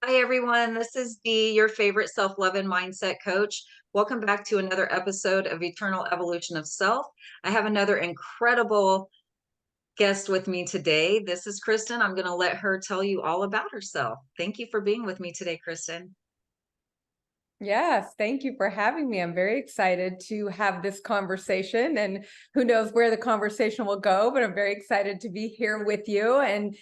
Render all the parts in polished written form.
Hi, everyone. This is Dee, your favorite self love and mindset coach. Welcome back to another episode of Eternal Evolution of Self. I have another incredible guest with me today. This is Kristen. I'm going to let her tell you all about herself. Thank you for being with me today, Kristen. Yes, thank you for having me. I'm very excited to have this conversation, and who knows where the conversation will go, but I'm very excited to be here with you. And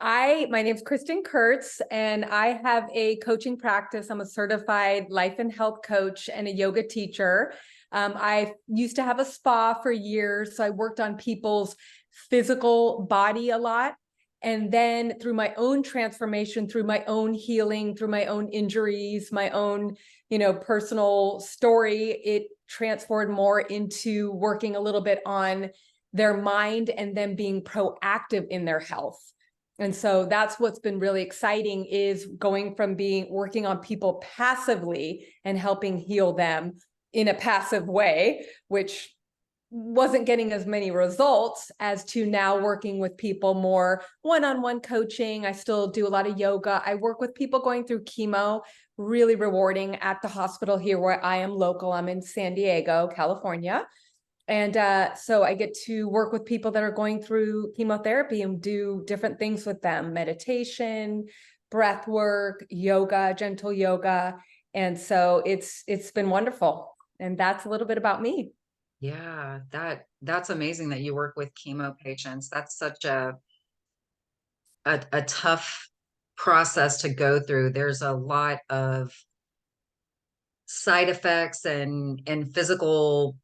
my name's Kristen Kurtz, and I have a coaching practice. I'm a certified life and health coach and a yoga teacher. I used to have a spa for years, so I worked on people's physical body a lot. And then through my own transformation, through my own healing, through my own injuries, my own, personal story, it transformed more into working a little bit on their mind and then being proactive in their health. And so that's what's been really exciting, is going from working on people passively and helping heal them in a passive way, which wasn't getting as many results, as to now working with people more one-on-one coaching. I still do a lot of yoga. I work with people going through chemo, really rewarding at the hospital here where I am local. I'm in San Diego, California. And so I get to work with people that are going through chemotherapy and do different things with them: meditation, breath work, yoga, gentle yoga. And so it's been wonderful. And that's a little bit about me. Yeah, that's amazing that you work with chemo patients. That's such a tough process to go through. There's a lot of side effects and physical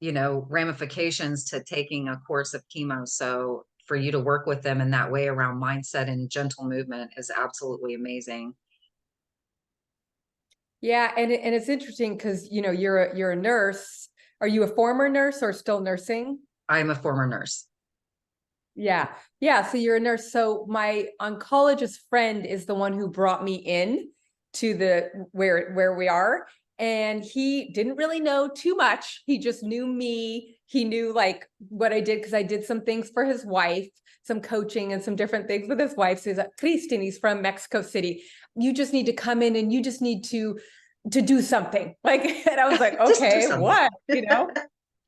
ramifications to taking a course of chemo. So for you to work with them in that way around mindset and gentle movement is absolutely amazing. Yeah, and it's interesting because you're a nurse. Are you a former nurse or still nursing? I'm a former nurse. Yeah. Yeah. So you're a nurse. So my oncologist friend is the one who brought me in to the where we are. And he didn't really know too much. He just knew me. He knew like what I did because I did some things for his wife, some coaching and some different things with his wife. So he's like, Kristen, he's from Mexico City. You just need to come in and you just need to do something. Like, and I was like, Just do okay, something. what?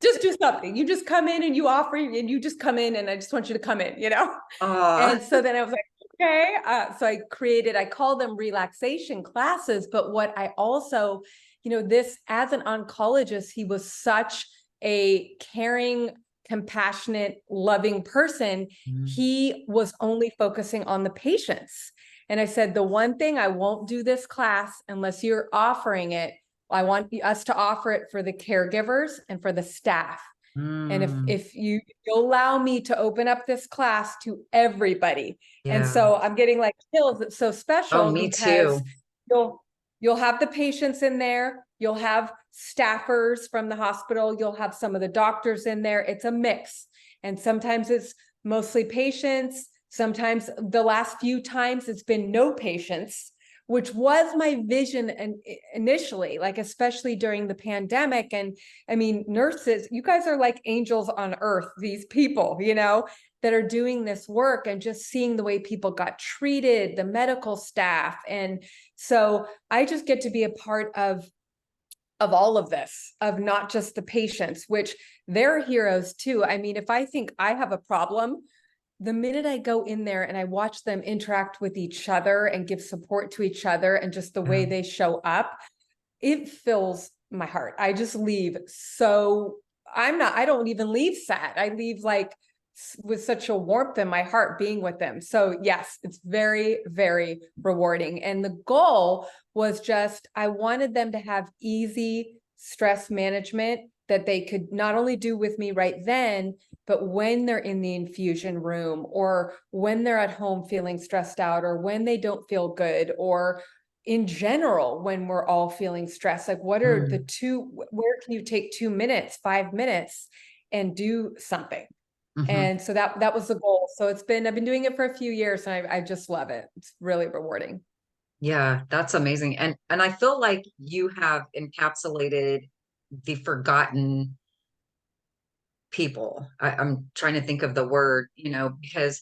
Just do something. You just come in and you offer, and you just come in, and I just want you to come in. And Ah, so then I was like, okay. So I call them relaxation classes. But what I also, this as an oncologist, he was such a caring, compassionate, loving person. He was only focusing on the patients. And I said, the one thing I won't do this class unless you're offering it, I want us to offer it for the caregivers and for the staff. And if mm, if you you'll allow me to open up this class to everybody. And yeah. so I'm getting like chills. It's so Oh, special me because too. you'll you'll have the patients in there, you'll have staffers from the hospital, you'll have some of the doctors in there. It's a mix. And sometimes it's mostly patients. Sometimes the last few times it's been no patients, which was my vision and initially, like especially during the pandemic. And I mean, nurses, you guys are like angels on earth, these people, that are doing this work, and just seeing the way people got treated, the medical staff. And so I just get to be a part of all of this, of not just the patients, which they're heroes too. I mean, if I think I have a problem, the minute I go in there and I watch them interact with each other and give support to each other, and just the Yeah. way they show up, it fills my heart. I just leave. So I don't even leave sad. I leave like with such a warmth in my heart being with them. So yes, it's very, very rewarding. And the goal was just, I wanted them to have easy stress management that they could not only do with me right then, but when they're in the infusion room, or when they're at home feeling stressed out, or when they don't feel good, or in general, when we're all feeling stressed. Like, what are the Mm, two, where can you take 2 minutes, 5 minutes and do something? mhm. And so that was the goal. So I've been doing it for a few years, and I just love it. It's really rewarding. Yeah, that's amazing. And I feel like you have encapsulated the forgotten people. I'm trying to think of the word, because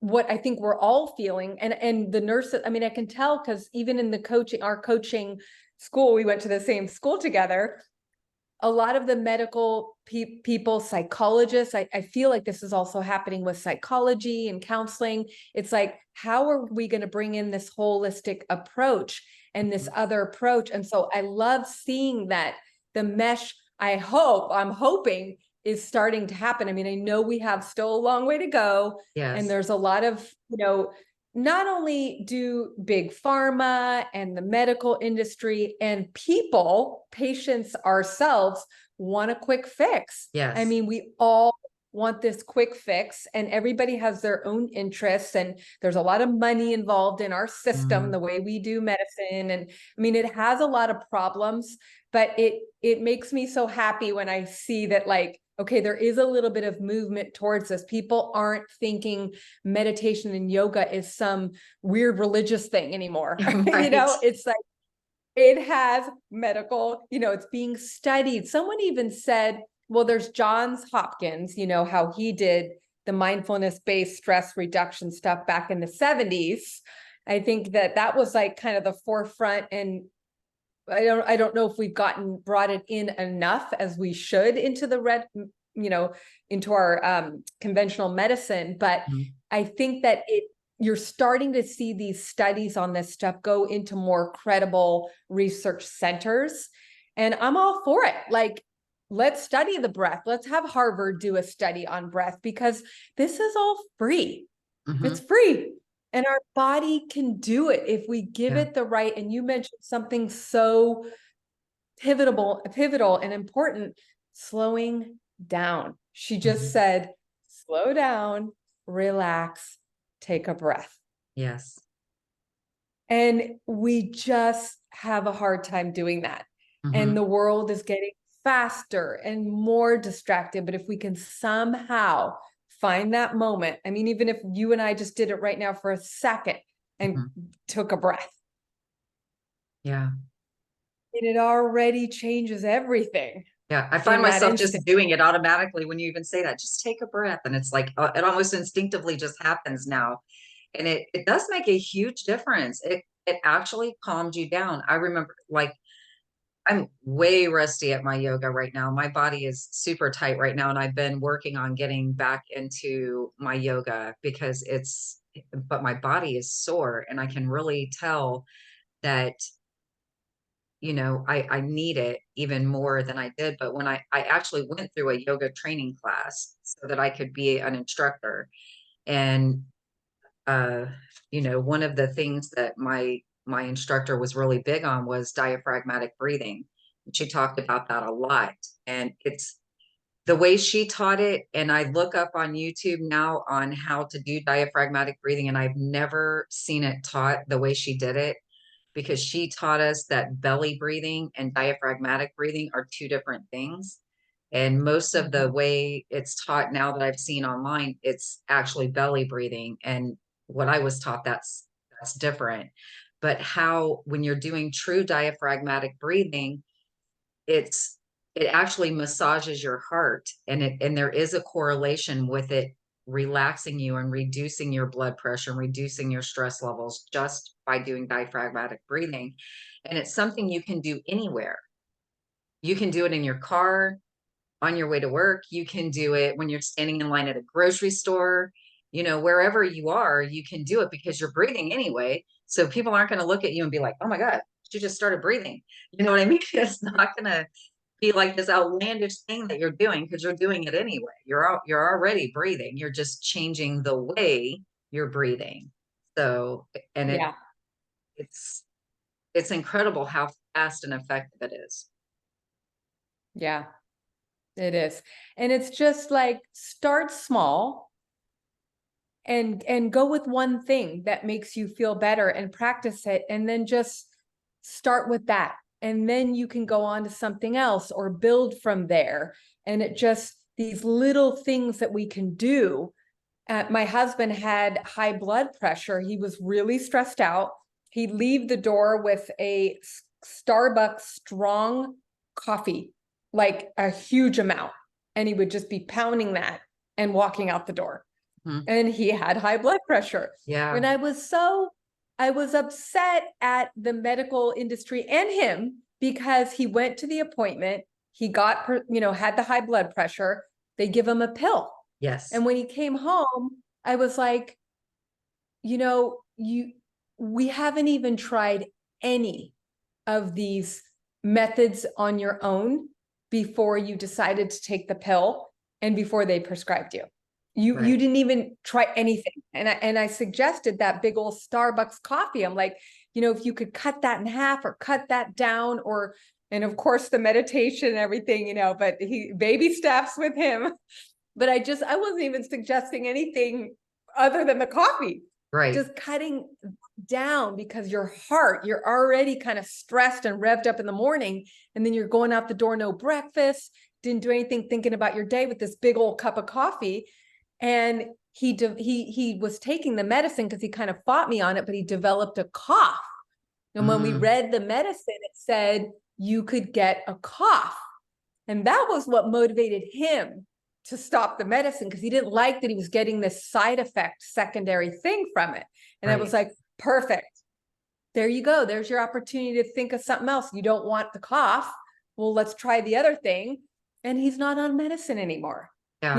what I think we're all feeling. And the nurses, I mean, I can tell because even in the coaching, our coaching school, we went to the same school together. A lot of the medical people, psychologists, I feel like this is also happening with psychology and counseling. It's like, how are we going to bring in this holistic approach and this other approach? And so I love seeing that the mesh, I'm hoping is starting to happen. I mean, I know we have still a long way to go, and Yes. there's a lot of, not only do big pharma and the medical industry and people, patients ourselves, want a quick fix. I Yes. mean, we all want this quick fix, and everybody has their own interests, and there's a lot of money involved in our system, Mhm. the way we do medicine. And I mean, it has a lot of problems, but it makes me so happy when I see that, like, okay, there is a little bit of movement towards this. People aren't thinking meditation and yoga is some weird religious thing anymore. Right. It's like, it has medical, it's being studied. Someone even said, well, there's Johns Hopkins, how he did the mindfulness-based stress reduction stuff back in the 70s. I think that was like kind of the forefront, and I don't know if we've brought it in enough as we should into the into our conventional medicine. But Mhm. I think that you're starting to see these studies on this stuff go into more credible research centers. And I'm all for it. Like, let's study the breath. Let's have Harvard do a study on breath, because this is all free. It's Mhm. free. And our body can do it if we give Yeah. it the right. And you mentioned something so pivotal and important: slowing down. She just Mhm. said, slow down, relax, take a breath. Yes. And we just have a hard time doing that. And Mhm. the world is getting faster and more distracted. But if we can somehow find that moment, I mean, even if you and I just did it right now for a second and Mhm. took a breath, Yeah. it already changes everything Yeah. I find in that myself just instant. doing it automatically when you even say that. Just take a breath. And it's like, it almost instinctively just happens now. And it does make a huge difference. It actually calms you down. I remember, like, I'm way rusty at my yoga right now. My body is super tight right now, and I've been working on getting back into my yoga because but my body is sore, and I can really tell that, I need it even more than I did. But when I actually went through a yoga training class so that I could be an instructor, and uh, one of the things that my instructor was really big on was diaphragmatic breathing. She talked about that a lot. And it's the way she taught it. And I look up on YouTube now on how to do diaphragmatic breathing, and I've never seen it taught the way she did it, because she taught us that belly breathing and diaphragmatic breathing are two different things. And most of the Mhm. way it's taught now that I've seen online, it's actually belly breathing. And what I was taught, that's different. But how, when you're doing true diaphragmatic breathing, it's it actually massages your heart, and there is a correlation with it relaxing you and reducing your blood pressure and reducing your stress levels just by doing diaphragmatic breathing. And it's something you can do anywhere. You can do it in your car, on your way to work. You can do it when you're standing in line at a grocery store. Wherever you are, you can do it because you're breathing anyway. So people aren't going to look at you and be like, oh my God, she just started breathing. You know what I mean? It's not going to be like this outlandish thing that you're doing, because you're doing it anyway. You're already breathing. You're just changing the way you're breathing. So, and Yeah, it's it's incredible how fast and effective it is. yeah, it is. And it's just like, start small and go with one thing that makes you feel better and practice it, and then just start with that, and then you can go on to something else or build from there. And it just, these little things that we can do. My husband had high blood pressure. He was really stressed out. He'd leave the door with a Starbucks strong coffee, like a huge amount, and he would just be pounding that and walking out the door. Mhm. and he had high blood pressure. Yeah. And I was upset at the medical industry and him because he went to the appointment, he got, had the high blood pressure, they give him a pill. Yes. And when he came home, I was like, you know, you we haven't even tried any of these methods on your own before you decided to take the pill and before they prescribed you. You Right. didn't even try anything. And I suggested that big old Starbucks coffee. I'm like, if you could cut that in half or cut that down, or and of course the meditation and everything, but he baby steps with him. But I wasn't even suggesting anything other than the coffee, Right. just cutting down, because your heart, you're already kind of stressed and revved up in the morning. And then you're going out the door, no breakfast, didn't do anything, thinking about your day with this big old cup of coffee. And he was taking the medicine because he kind of fought me on it, but he developed a cough. And when we Mm. read the medicine, it said you could get a cough. And that was what motivated him to stop the medicine, because he didn't like that he was getting this side effect secondary thing from it. And I was Right. like, perfect. There you go. There's your opportunity to think of something else. You don't want the cough. Well, let's try the other thing. And he's not on medicine anymore. Yeah.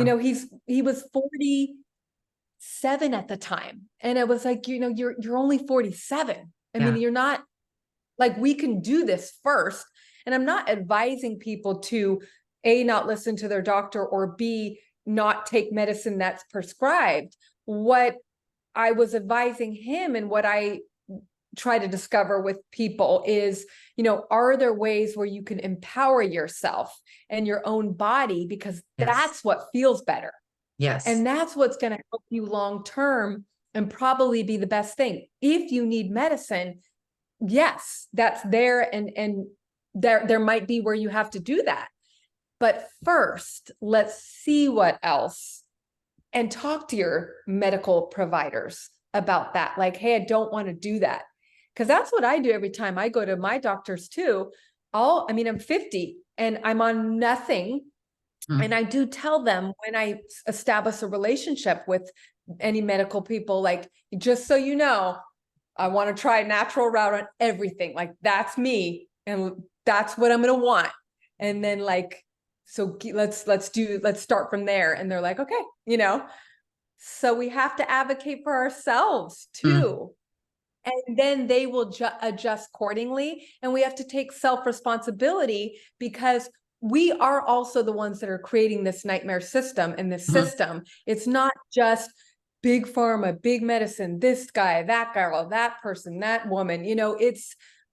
He was 47 at the time. And I was like, you're only 47. I mean, Yeah. you're not, like, we can do this first. And I'm not advising people to A, not listen to their doctor, or B, not take medicine that's prescribed. What I was advising him, and what I try to discover with people is, are there ways where you can empower yourself and your own body? Because Yes. that's what feels better. Yes. And that's what's going to help you long term and probably be the best thing. If you need medicine, yes, that's there, and there might be where you have to do that. But first, let's see what else, and talk to your medical providers about that. Like, hey, I don't want to do that. Because that's what I do every time I go to my doctors too. I'm 50 and I'm on nothing. And Mm. I do tell them, when I establish a relationship with any medical people, like, just so you know, I want to try a natural route on everything. Like, that's me, and that's what I'm going to want. And then, like, so let's start from there. And they're like, okay. So we have to advocate for ourselves Mm. too. And then they will adjust accordingly. And we have to take self-responsibility, because we are also the ones that are creating this nightmare system. And this Mhm. system, it's not just big pharma, big medicine, this guy, that girl, that person, that woman,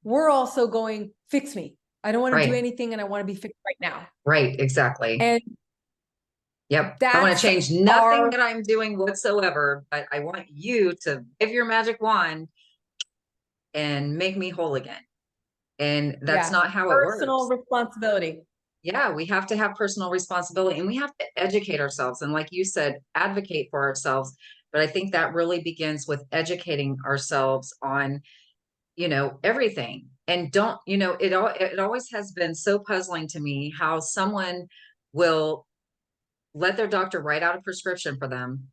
we're also going, fix me. I don't want to do Right. anything, and I want to be fixed right now. Right. Exactly. And Yep. I want to that's change nothing our, that I'm doing whatsoever, but I want you to give your magic wand and make me whole again. And that's yeah, not how it personal works. responsibility. Yeah, we have to have personal responsibility, and we have to educate ourselves. And like you said, advocate for ourselves. But I think that really begins with educating ourselves on, everything. And don't, it always has been so puzzling to me how someone will let their doctor write out a prescription for them,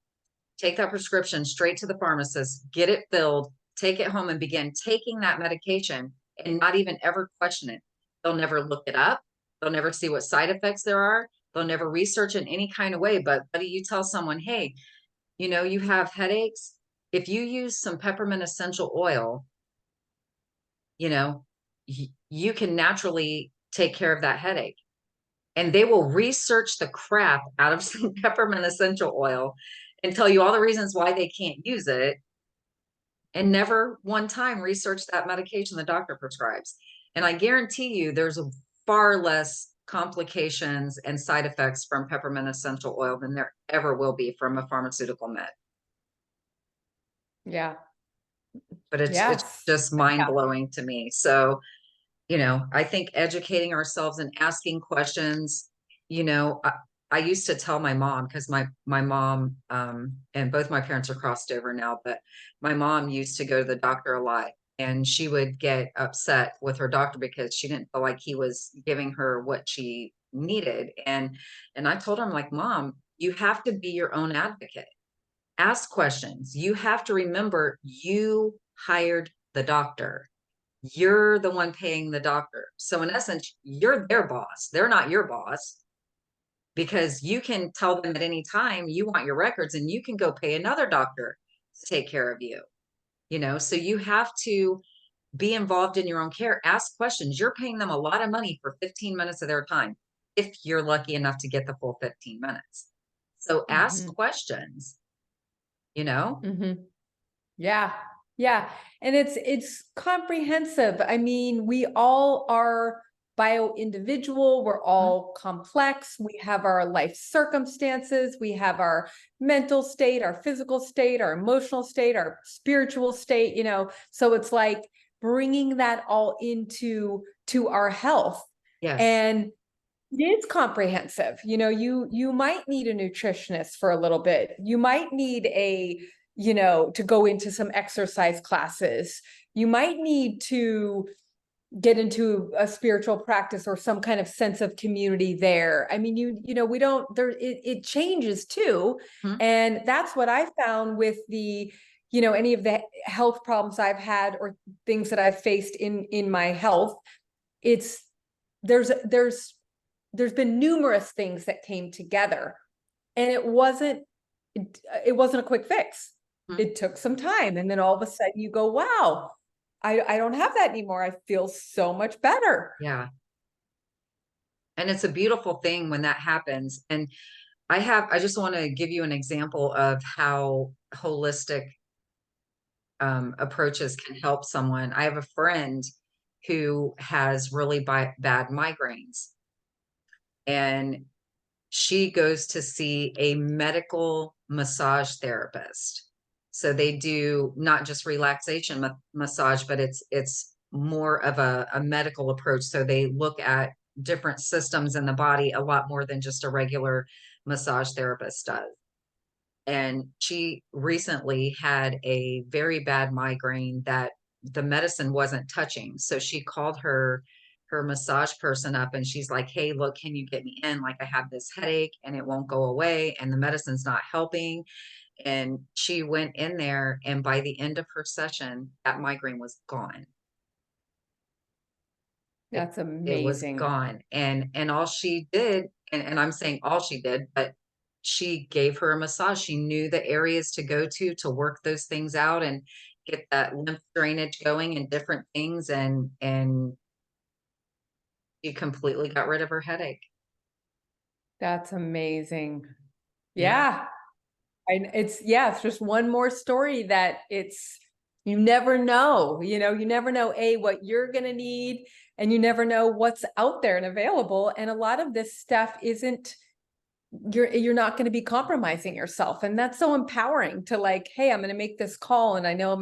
take that prescription straight to the pharmacist, get it filled, take it home and begin taking that medication and not even ever question it. They'll never look it up. They'll never see what side effects there are. They'll never research in any kind of way. But do you tell someone, hey, you have headaches? If you use some peppermint essential oil, you know, you can naturally take care of that headache. And they will research the crap out of some peppermint essential oil and tell you all the reasons why they can't use it, and never one time research that medication the doctor prescribes. And I guarantee you there's a far less complications and side effects from peppermint essential oil than there ever will be from a pharmaceutical med. Yeah. But it's Yes. just mind blowing to me. So, I think educating ourselves and asking questions, I used to tell my mom, because my mom, and both my parents are crossed over now, but my mom used to go to the doctor a lot, and she would get upset with her doctor because she didn't feel like he was giving her what she needed. And I told her, I'm like, Mom, you have to be your own advocate. Ask questions. You have to remember you hired the doctor. You're the one paying the doctor. So in essence, you're their boss. They're not your boss because you can tell them at any time you want your records and you can go pay another doctor to take care of you. So you have to be involved in your own care. Ask questions. You're paying them a lot of money for 15 minutes of their time if you're lucky enough to get the full 15 minutes. So ask Mhm. questions, you know? Mhm. Yeah. Yeah. And it's comprehensive. I mean, we all are bio individual, we're Mhm. all complex. We have our life circumstances, we have our mental state, our physical state, our emotional state, our spiritual state, So it's like bringing that all into to our health. Yes. And it is comprehensive. You might need a nutritionist for a little bit. You might need to go into some exercise classes. You might need to get into a spiritual practice or some kind of sense of community there. I mean, we don't there it changes too. Mhm. And that's what I found with any of the health problems I've had or things that I've faced in my health. It's there's been numerous things that came together, and it wasn't a quick fix. Mhm. It took some time, and then all of a sudden you go, wow, I don't have that anymore. I feel so much better. Yeah. And it's a beautiful thing when that happens. And I just want to give you an example of how holistic approaches can help someone. I have a friend who has really bad migraines, and she goes to see a medical massage therapist. So they do not just relaxation massage, but it's more of a medical approach. So they look at different systems in the body a lot more than just a regular massage therapist does. And she recently had a very bad migraine that the medicine wasn't touching. So she called her massage person up and she's like, "Hey, look, can you get me in? Like I have this headache and it won't go away and the medicine's not helping." And she went in there and by the end of her session, that migraine was gone. It That's it was amazing. gone, and all she did, and I'm saying all she did, but she gave her a massage. She knew the areas to go to work those things out and get that lymph drainage going and different things, and she completely got rid of her headache. That's amazing. Yeah, Yeah. And it's just one more story that you never know, you never know what you're going to need, and you never know what's out there and available. And a lot of this stuff isn't you're not going to be compromising yourself, and that's so empowering to like, hey, I'm going to make this call and I know I'm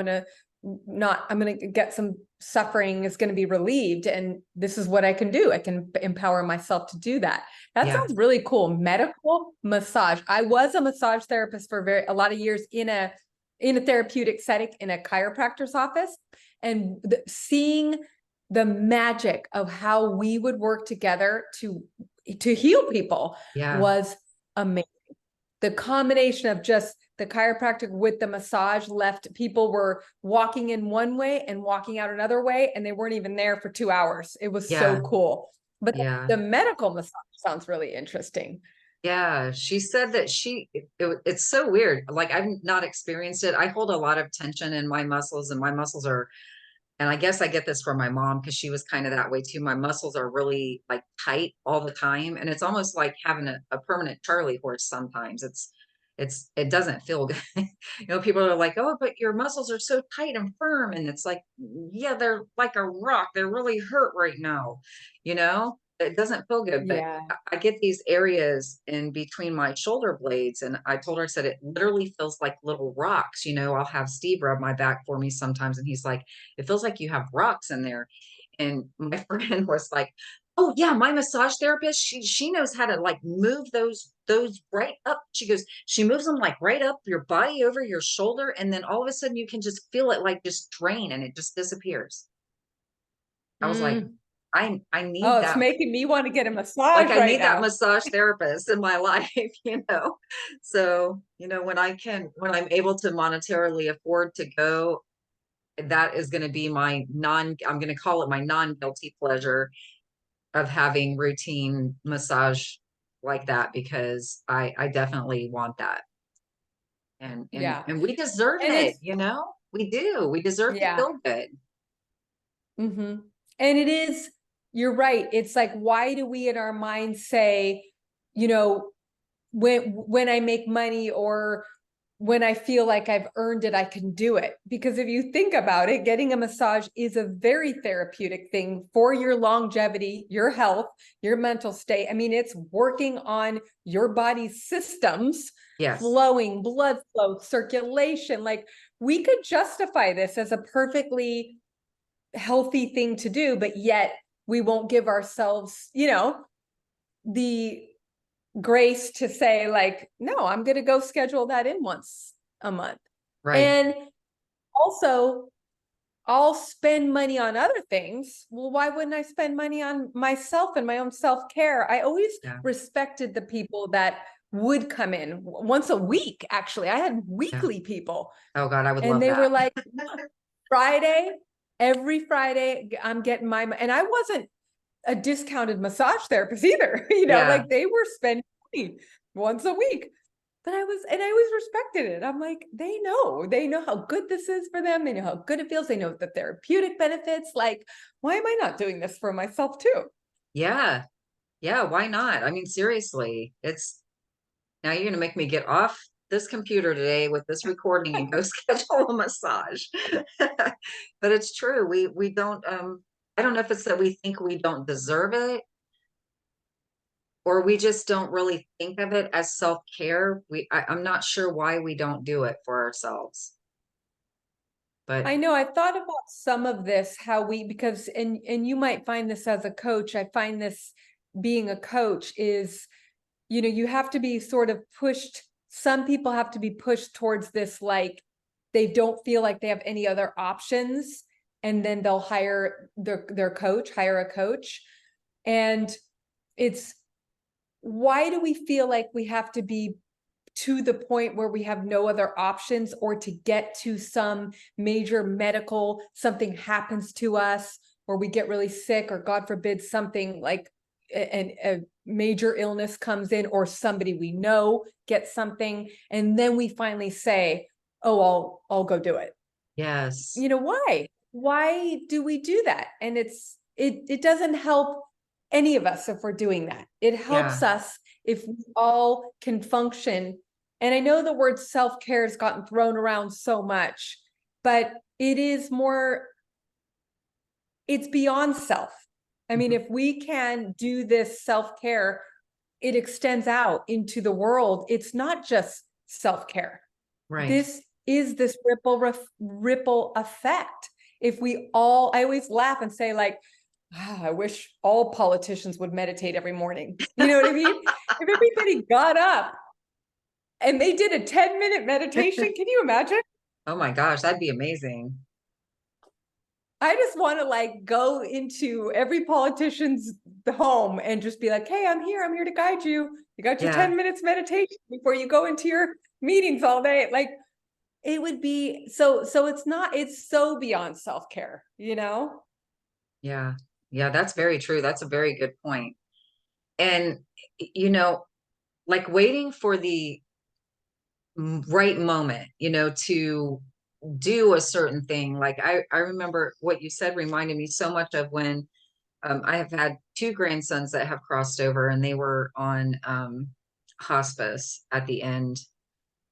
going to get some suffering is going to be relieved, and this is what I can do. I can empower myself to do that. That yeah, sounds really cool. Medical massage. I was a massage therapist for a lot of years in a therapeutic setting in a chiropractor's office, and seeing the magic of how we would work together to heal people yeah, was amazing. The combination of just the chiropractic with the massage left people were walking in one way and walking out another way, and they weren't even there for 2 hours. It was so yeah, cool. But yeah. the medical massage sounds really interesting. Yeah, she said that it's so weird. Like I've not experienced it. I hold a lot of tension in my muscles, and my muscles are, and I guess I get this from my mom because she was kind of that way too. My muscles are really like tight all the time, and it's almost like having a permanent Charlie horse sometimes. It doesn't feel good. People are like, "Oh, but your muscles are so tight and firm," and it's like, yeah, they're like a rock. They're really hurt right now. It doesn't feel good, but Yeah. I get these areas in between my shoulder blades, and I told her, I said, it literally feels like little rocks. I'll have Steve rub my back for me sometimes, and he's like, it feels like you have rocks in there. And my friend was like, "Oh yeah, my massage therapist, she knows how to like move those right up." She goes, she moves them like right up your body over your shoulder, and then all of a sudden you can just feel it like just drain and it just disappears. I was like, Mm. I Oh, need it's that. making me want to get a Like massage I right need that now. massage therapist in my life, So, when I'm able to monetarily afford to go, that is going to be I'm going to call it my non-guilty pleasure of having routine massage like that, because I definitely want that. Yeah. And we deserve And it, it's, we do. We deserve to yeah. feel good. Hmm. And it is, you're right. It's like, why do we in our minds say, you know, when I make money or when I feel like I've earned it, I can do it. Because if you think about it, getting a massage is a very therapeutic thing for your longevity, your health, your mental state. I mean, it's working on your body's systems, Yes. flowing, blood flow, circulation. Like, we could justify this as a perfectly healthy thing to do, but yet we won't give ourselves, the grace to say, like, no, I'm going to go schedule that in once a month. Right. And also, I'll spend money on other things. Well, why wouldn't I spend money on myself and my own self-care? I always Yeah. respected the people that would come in once a week. Actually, I had Yeah. weekly people, Oh God, I would and love they were that. like, Friday, every Friday, I'm getting and I wasn't a discounted massage therapist either. Yeah. Like, they were spending money once a week. But and I always respected it. I'm like, they know how good this is for them. They know how good it feels. They know the therapeutic benefits. Like, why am I not doing this for myself too? Yeah. Yeah. Why not? I mean, seriously, now you're going to make me get off this computer today with this recording and go schedule a massage. But it's true. We don't, I don't know if it's that we think we don't deserve it, or we just don't really think of it as self-care. I'm not sure why we don't do it for ourselves, but I know, I thought about some of this, how because and you might find this as a coach. I find this being a coach is, you have to be sort of pushed. Some people have to be pushed towards this, like, they don't feel like they have any other options, and then they'll hire hire a coach. And it's, why do we feel like we have to be to the point where we have no other options, or to get to some major medical, something happens to us, or we get really sick, or God forbid something like a major illness comes in, or somebody we know gets something, and then we finally say, oh, I'll go do it. yes. Why do we do that? And it doesn't help any of us if we're doing that. It Yeah. helps us if we all can function. And I know the word self-care has gotten thrown around so much, but it's beyond self. I mean, Mhm. if we can do this self-care, it extends out into the world. It's not just self-care. Right. This is this ripple effect. If we all, I always laugh and say, like, I wish all politicians would meditate every morning. You know what I mean? If everybody got up and they did a 10-minute meditation, can you imagine? Oh my gosh, that'd be amazing. I just want to, like, go into every politician's home and just be like, hey, I'm here to guide you. You got your Yeah. 10 minutes meditation before you go into your meetings all day. Like, it would be so it's so beyond self-care. Yeah. Yeah, that's very true. That's a very good point. And you know, like waiting for the right moment, to do a certain thing. Like I remember what you said reminded me so much of when I have had two grandsons that have crossed over, and they were on hospice at the end.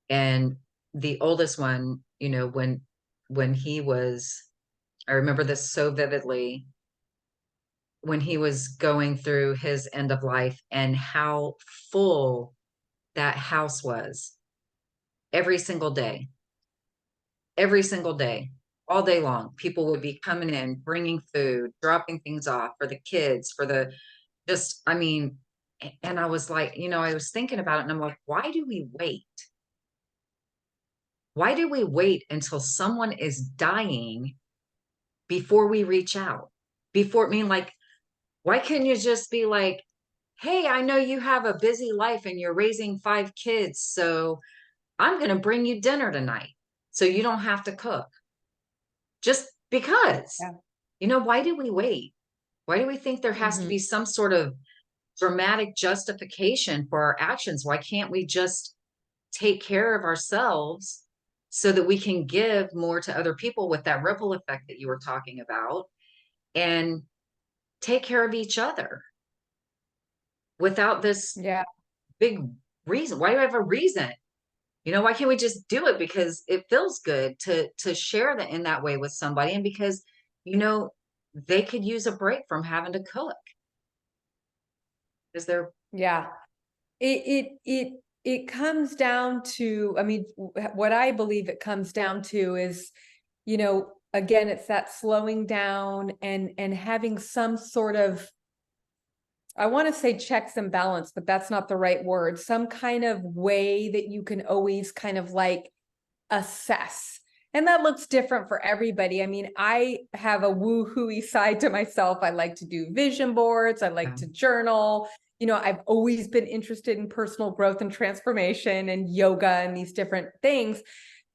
And the oldest one, when he was, I remember this so vividly, when he was going through his end of life and how full that house was every single day, all day long. People would be coming in, bringing food, dropping things off for the kids, for the just, I mean, and I was like, I was thinking about it, and I'm like, why do we wait? Why do we wait until someone is dying before we reach out? Before, I mean, like, Why couldn't you just be like, hey, I know you have a busy life and you're raising 5 kids, so I'm going to bring you dinner tonight so you don't have to cook. Just because. Yeah. Why do we wait? Why do we think there has to Mhm. be some sort of dramatic justification for our actions? Why can't we just take care of ourselves so that we can give more to other people with that ripple effect that you were talking about and take care of each other without this Yeah. big reason? Why do I have a reason? Why can't we just do it because it feels good to share that in that way with somebody, and because you know they could use a break from having to cook. Is there Yeah. It comes down to, I mean, what I believe it comes down to is, again, it's that slowing down and having some sort of, I want to say checks and balance, but that's not the right word. Some kind of way that you can always kind of like assess. And that looks different for everybody. I mean, I have a woo-hooey side to myself. I like to do vision boards. I like to journal. I've always been interested in personal growth and transformation and yoga and these different things.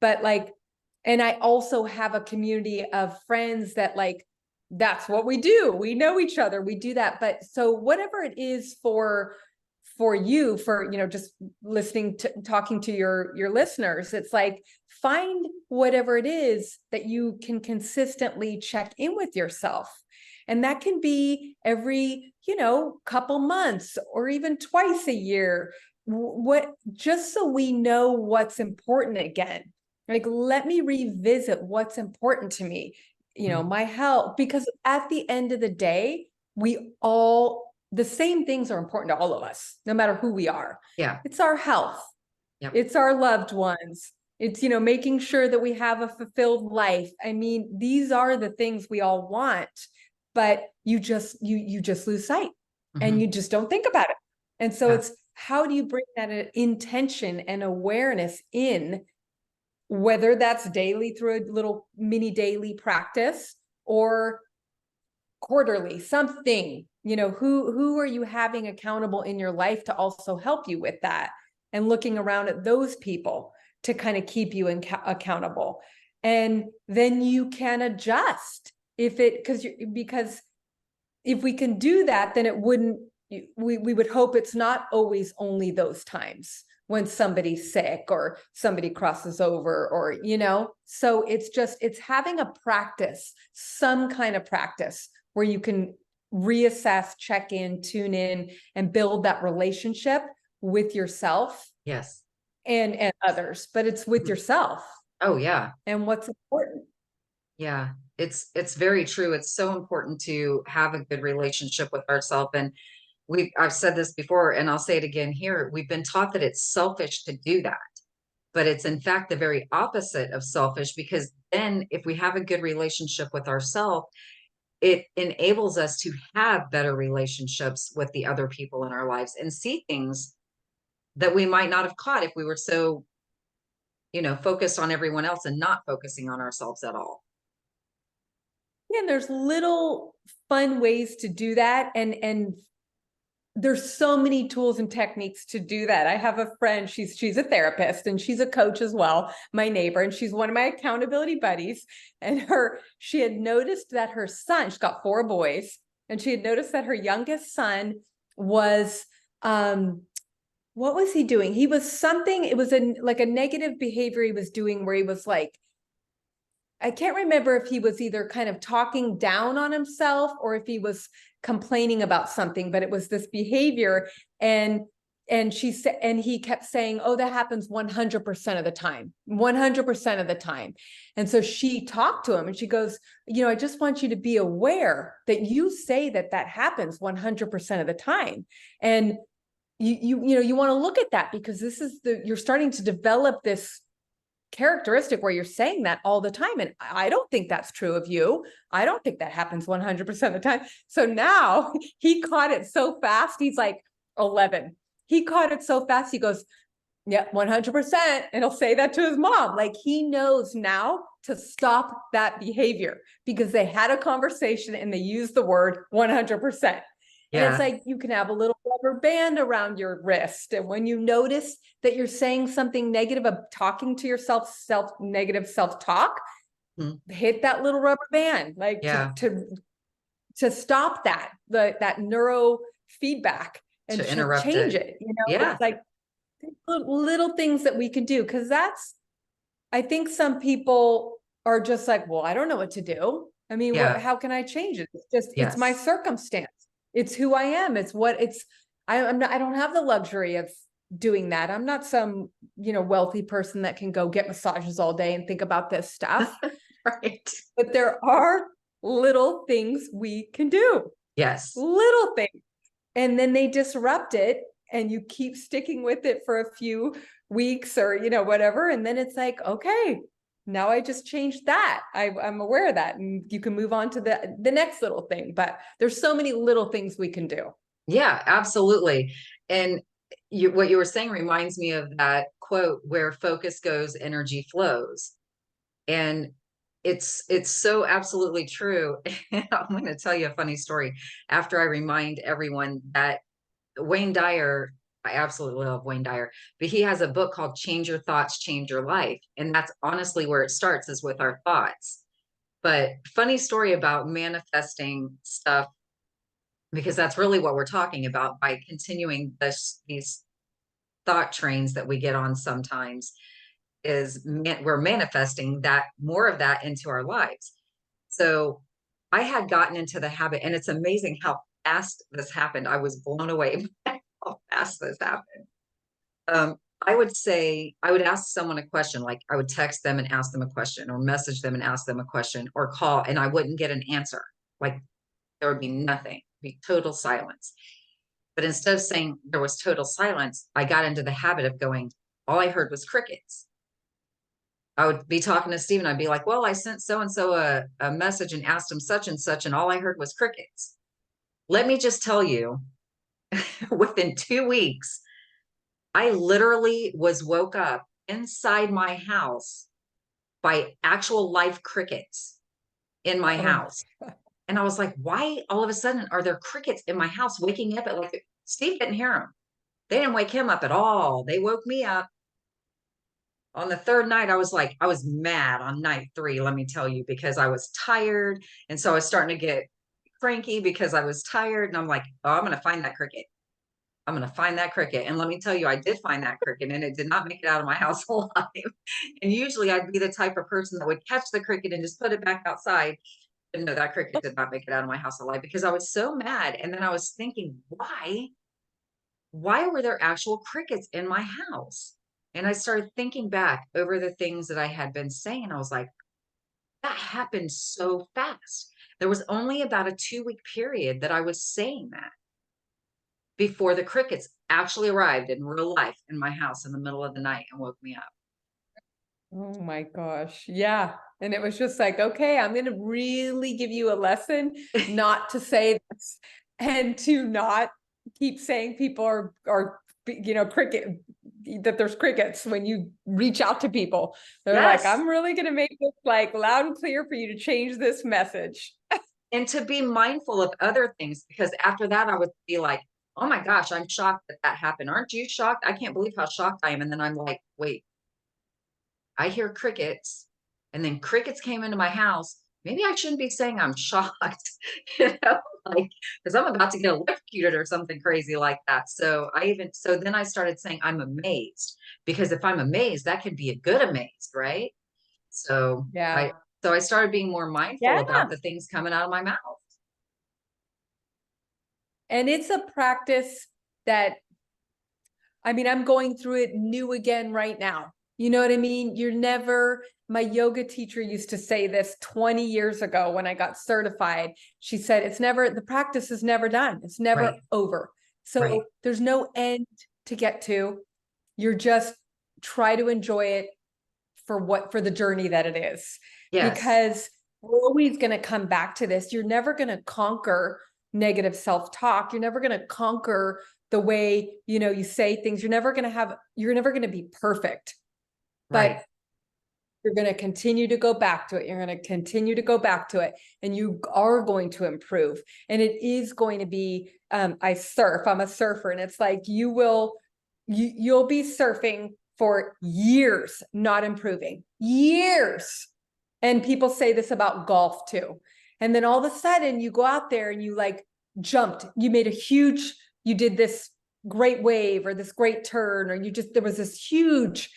But like, and I also have a community of friends that like, that's what we do. We know each other. We do that. But so whatever it is for you, for just listening to talking to your listeners, it's like find whatever it is that you can consistently check in with yourself. And that can be every couple months or even twice a year, what just so we know what's important again. Like, let me revisit what's important to me, Mhm. my health, because at the end of the day, we all, the same things are important to all of us, no matter who we are. Yeah. It's our health, Yep. it's our loved ones, it's making sure that we have a fulfilled life. I mean, these are the things we all want, but you just lose sight and Hmm. you just don't think about it. And so Yeah. it's, how do you bring that intention and awareness in, whether that's daily through a little mini daily practice or quarterly, something, who are you having accountable in your life to also help you with that, and looking around at those people to kind of keep you accountable. And then you can adjust if it, because if we can do that, then it wouldn't, we would hope it's not always only those times when somebody's sick or somebody crosses over, or so it's just, it's having a practice, some kind of practice where you can reassess, check in, tune in, and build that relationship with yourself Yes. and others, but it's with Mhm. yourself Oh yeah. and what's important. Yeah. It's very true. It's so important to have a good relationship with ourselves. And I've said this before and I'll say it again here. We've been taught that it's selfish to do that, but it's in fact the very opposite of selfish, because then if we have a good relationship with ourselves, it enables us to have better relationships with the other people in our lives and see things that we might not have caught if we were so, focused on everyone else and not focusing on ourselves at all. Yeah, and there's little fun ways to do that, and there's so many tools and techniques to do that. I have a friend, she's a therapist and she's a coach as well, my neighbor, and she's one of my accountability buddies. And she had noticed that her son, she's got 4 boys, and she had noticed that her youngest son was what was he doing? He was something, it was like a negative behavior he was doing where he was like, I can't remember if he was either kind of talking down on himself or if he was complaining about something, but it was this behavior. And she said, and he kept saying, oh, that happens 100% of the time, 100% of the time. And so she talked to him and she goes, I just want you to be aware that you say that that happens 100% of the time. And you want to look at that, because this is you're starting to develop this characteristic where you're saying that all the time. And I don't think that's true of you. I don't think that happens 100% of the time. So now he caught it so fast. He's like 11. He caught it so fast. He goes, yeah, 100%. And he'll say that to his mom. Like, he knows now to stop that behavior because they had a conversation and they used the word 100%. And it's Yeah. like, you can have a little rubber band around your wrist. And when you notice that you're saying something negative, of talking to yourself, negative self-talk, Mhm. hit that little rubber band, like Yeah. to stop that neuro feedback and To to interrupt change it. it. You know, Yeah. it's like little things that we can do. Cause I think some people are just like, well, I don't know what to do. I mean, Yeah. how can I change it? It's my Yes. circumstance. It's who I am. I don't have the luxury of doing that. I'm not some, wealthy person that can go get massages all day and think about this stuff, Right. but there are little things we can do, Yes. little things. And then they disrupt it and you keep sticking with it for a few weeks or, whatever. And then it's like, okay, now I just changed that. I'm aware of that. And you can move on to the next little thing. But there's so many little things we can do. Yeah, absolutely. And what you were saying reminds me of that quote, where focus goes, energy flows. And it's so absolutely true. I'm going to tell you a funny story after I remind everyone that Wayne Dyer, I absolutely love Wayne Dyer, but he has a book called Change Your Thoughts, Change Your Life. And that's honestly where it starts, is with our thoughts. But funny story about manifesting stuff, because that's really what we're talking about by continuing these thought trains that we get on sometimes, is we're manifesting that, more of that, into our lives. So I had gotten into the habit, and it's amazing how fast this happened. I was blown away by how fast this happened. I would say, I would ask someone a question, like I would text them and ask them a question, or message them and ask them a question, or call, and I wouldn't get an answer. Like there would be nothing, be total silence. But instead of saying there was total silence, I got into the habit of going, all I heard was crickets. I would be talking to Stephen. I'd be like, well, I sent so and so a message and asked him such and such, and all I heard was crickets. Let me just tell you, within 2 weeks, I literally was woke up inside my house by actual live crickets in my Oh house. And I was like, why all of a sudden are there crickets in my house waking up at, like, Steve didn't hear them. They didn't wake him up at all. They woke me up. On the third night, I was like, I was mad on night 3, let me tell you, because I was tired. And so I was starting to get cranky because I was tired. And I'm like, oh, I'm going to find that cricket. I'm going to find that cricket. And let me tell you, I did find that cricket, and it did not make it out of my house alive. And usually I'd be the type of person that would catch the cricket and just put it back outside. And no, that cricket did not make it out of my house alive, because I was so mad. And then I was thinking, why were there actual crickets in my house? And I started thinking back over the things that I had been saying. I was like, that happened so fast. There was only about a 2-week period that I was saying that before the crickets actually arrived in real life in my house in the middle of the night and woke me up. Oh my gosh. Yeah. And it was just like, okay, I'm going to really give you a lesson not to say this and to not keep saying people are, cricket, that there's crickets when you reach out to people. They're like, Yes. I'm really going to make this like loud and clear for you to change this message. And to be mindful of other things, because after that, I would be like, oh my gosh, I'm shocked that that happened. Aren't you shocked? I can't believe how shocked I am. And then I'm like, wait, I hear crickets, and then crickets came into my house. Maybe I shouldn't be saying I'm shocked, like, because I'm about to get electrocuted or something crazy like that. So then I started saying I'm amazed, because if I'm amazed, that could be a good amazed, right? So Yeah. I, so I started being more mindful Yeah. about the things coming out of my mouth. And it's a practice that, I mean, I'm going through it new again right now. You know what I mean? My yoga teacher used to say this 20 years ago when I got certified. She said, the practice is never done. It's never Right, over. right. So there's no end to get to. You're just try to enjoy it for the journey that it is, Yes, because we're always going to come back to this. You're never going to conquer negative self-talk. You're never going to conquer the way, you say things. You're never going to be perfect, right. but you're going to continue to go back to it. You're going to continue to go back to it, and you are going to improve. And it is going to be, I surf, I'm a surfer, and it's like, you'll be surfing for years, not improving, years. And people say this about golf too. And then all of a sudden you go out there and you like jumped, you made you did this great wave or this great turn, or there was this huge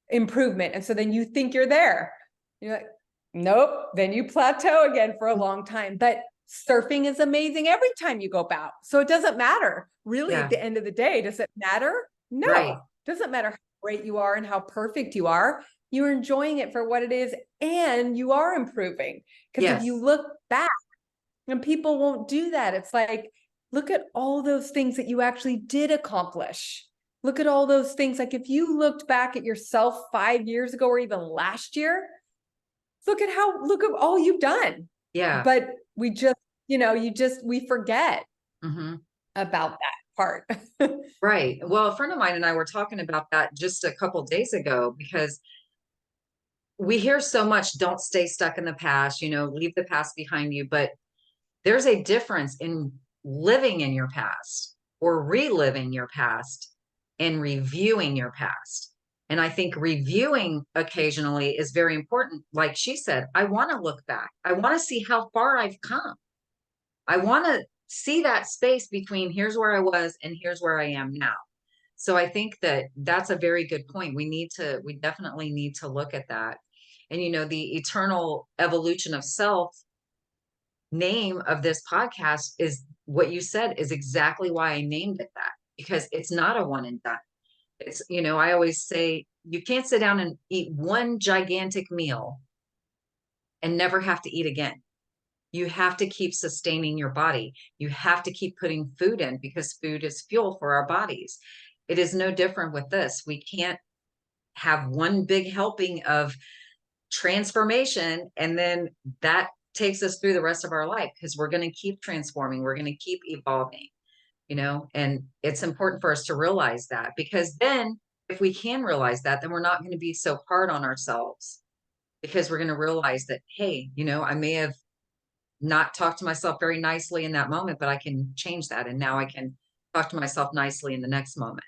improvement. And so then you think you're there. You're like, nope. Then you plateau again for a long time. But surfing is amazing every time you go out. So it doesn't matter really at the end of the day. Does it matter? No, Right. Doesn't matter how great you are and how perfect you are. You're enjoying it for what it is, and you are improving. Because if you look back, and people won't do that, it's like, look at all those things that you actually did accomplish. Look at all those things. Like if you looked back at yourself 5 years ago or even last year, look at all you've done. Yeah. But we just, we forget about that part. Right. Well, a friend of mine and I were talking about that just a couple days ago, because we hear so much, don't stay stuck in the past, leave the past behind you. But there's a difference in living in your past or reliving your past and reviewing your past. And I think reviewing occasionally is very important. Like she said, I want to look back. I want to see how far I've come. I want to see that space between here's where I was and here's where I am now. So I think that that's a very good point. We definitely need to look at that. And, the eternal evolution of self name of this podcast is what you said, is exactly why I named it that, because it's not a one and done. It's, I always say you can't sit down and eat one gigantic meal and never have to eat again. You have to keep sustaining your body. You have to keep putting food in, because food is fuel for our bodies. It is no different with this. We can't have one big helping of transformation and then that takes us through the rest of our life, because we're going to keep transforming. We're going to keep evolving, and it's important for us to realize that, because then if we can realize that, then we're not going to be so hard on ourselves, because we're going to realize that, hey, I may have not talk to myself very nicely in that moment, but I can change that. And now I can talk to myself nicely in the next moment.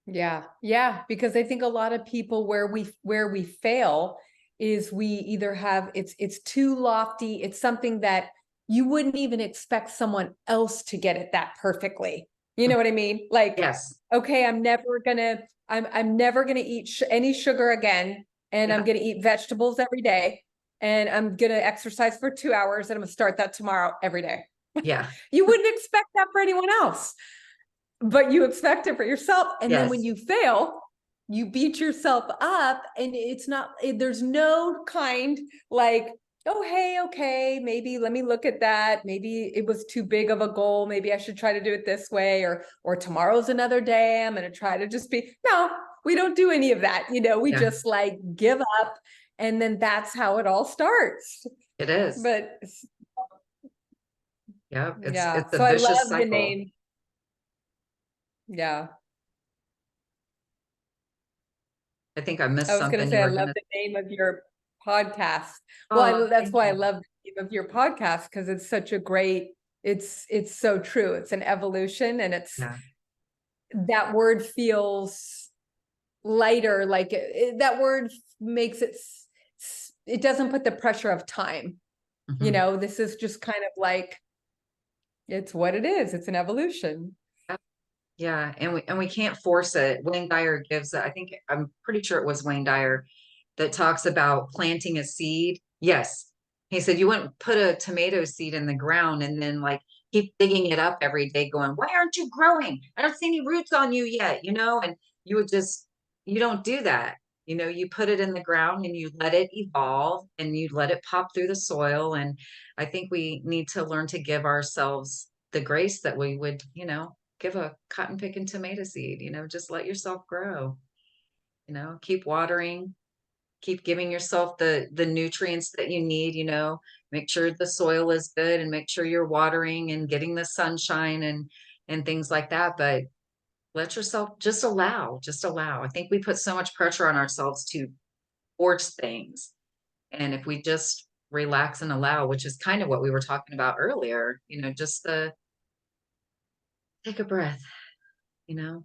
Yeah. Yeah. Because I think a lot of people where we fail is we either have, it's too lofty. It's something that you wouldn't even expect someone else to get it that perfectly. You know what I mean? Like, yes. Okay, I'm never gonna eat any sugar again. And I'm gonna eat vegetables every day. And I'm gonna exercise for 2 hours, and I'm gonna start that tomorrow every day. Yeah. You wouldn't expect that for anyone else, but you expect it for yourself. And then when you fail, you beat yourself up, and there's no kind like, oh, hey, okay, maybe let me look at that. Maybe it was too big of a goal. Maybe I should try to do it this way, or tomorrow's another day. I'm going to try to no, we don't do any of that. We just like give up. And then that's how it all starts. It is. But it's a so I vicious love cycle. the name. Yeah. I think I missed I was going something. to say, I love the name of your podcast. Oh, That's why I love the name of your podcast, because it's such a great, it's so true. It's an evolution, and that word feels lighter. Like that word makes it doesn't put the pressure of time. This is just kind of like, it's what it is. It's an evolution. Yeah, and we can't force it. Wayne Dyer I'm pretty sure it was Wayne Dyer that talks about planting a seed. Yes. He said you wouldn't put a tomato seed in the ground and then like keep digging it up every day going, why aren't you growing? I don't see any roots on you yet, and you don't do that. You put it in the ground and you let it evolve and you let it pop through the soil. And I think we need to learn to give ourselves the grace that we would, give a cotton picking tomato seed, just let yourself grow, keep watering, keep giving yourself the nutrients that you need, make sure the soil is good and make sure you're watering and getting the sunshine and things like that. But let yourself just allow. I think we put so much pressure on ourselves to force things. And if we just relax and allow, which is kind of what we were talking about earlier, just the take a breath, you know?